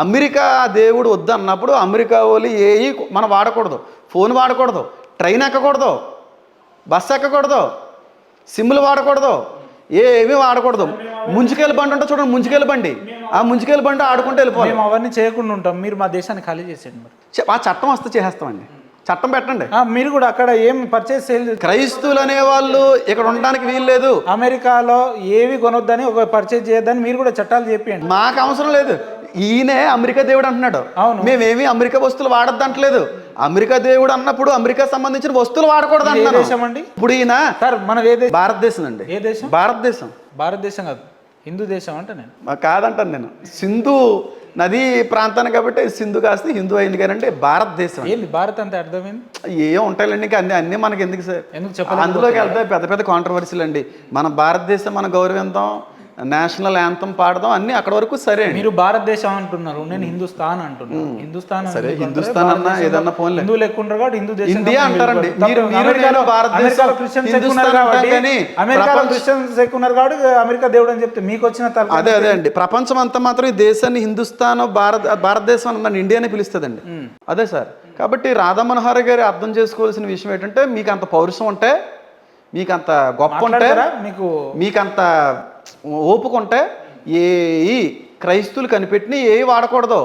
America దేవుడు వద్దు అన్నప్పుడు అమెరికా వాళ్ళు ఏవి మనం వాడకూడదు. ఫోన్ వాడకూడదు, ట్రైన్ ఎక్కకూడదు, బస్సు ఎక్కకూడదు, సిమ్లు వాడకూడదు, ఏమీ వాడకూడదు. ముంచుకెళ్ళి బండి ఉంటే చూడండి, ముంచుకెళ్ళి బండి, ఆ ముంచుకెళ్ళి బండి ఆడుకుంటూ వెళ్ళిపోవాలి. మేము అవన్నీ చేయకుండా ఉంటాం. మీరు మా దేశాన్ని ఖాళీ చేసేయండి మరి. ఆ చట్టం వస్తే చేసేస్తామండి. చట్టం పెట్టండి. మీరు కూడా అక్కడ ఏం పర్చేస్ చేయలేదు. క్రైస్తువులు అనేవాళ్ళు ఇక్కడ ఉండడానికి వీలు లేదు. అమెరికాలో ఏవి కొనొద్దని, ఒక పర్చేజ్ చేయొద్దని మీరు కూడా చట్టాలు చెప్పండి. మాకు అవసరం లేదు. ఈయనే అమెరికా దేవుడు అంటున్నాడు. అవును, మేమేమి అమెరికా వస్తువులు వాడద్దు అంటలేదు. అమెరికా దేవుడు అన్నప్పుడు అమెరికా సంబంధించిన వస్తువులు వాడకూడదు అంటున్నాను. దేశం అండి ఇప్పుడు ఈయన సార్ మన భారతదేశం అండి. ఏ దేశం? భారతదేశం. భారతదేశం కాదు, హిందూ దేశం అంటే నేను కాదంటాను నేను. సింధు నదీ ప్రాంతాన్ని కాబట్టి సింధు కాస్త హిందూ అయింది కానీ భారతదేశం. ఏంది భారత్ అంటే అర్థమైంది? ఏం ఉంటాయండి ఇంకా అన్నీ మనకి ఎందుకు సార్? ఎందుకు చెప్పాలి? అందులోకి వెళ్తే పెద్ద పెద్ద కాంట్రవర్సీలు అండి. మన భారతదేశం మనం గౌరవిద్దాం, నేషనల్ యాంథమ్ పాడదాం, అన్ని అక్కడ వరకు సరే. మీరు భారతదేశం అంటున్నారు, నేను హిందుస్థాన్ అంటున్నాను. హిందుస్థాన్ సరే, హిందుస్థాన్ అన్నా ఏదన్నా ఫోన్ హిందువులు ఎక్కువ ఉంటారు కాబట్టి హిందూ దేశం. ఇండియా అంటారండి. అమెరికాలో క్రిస్టియన్స్ ఎక్కువ ఉన్నారు కాబట్టి, అమెరికాలో క్రిస్టియన్స్ ఎక్కువ ఉన్నారు కాబట్టి అమెరికా దేవుడు అని చెప్తే మీకు వచ్చిన తర్వాత అదే అండి. ప్రపంచం అంతా మాత్రం ఈ దేశాన్ని హిందుస్థాన్ భారతదేశం అన్న ఇండియానే పిలుస్తుందండి. అదే సార్. కాబట్టి రాధా మనోహర్ గారు అర్థం చేసుకోవాల్సిన విషయం ఏంటంటే, మీకు అంత పౌరుషం ఉంటే, మీకు అంత గొప్ప ఉంటే, మీకు అంత ఓపుకుంటే, ఏ క్రైస్తువులు కనిపెట్టిన ఏ వాడకూడదు.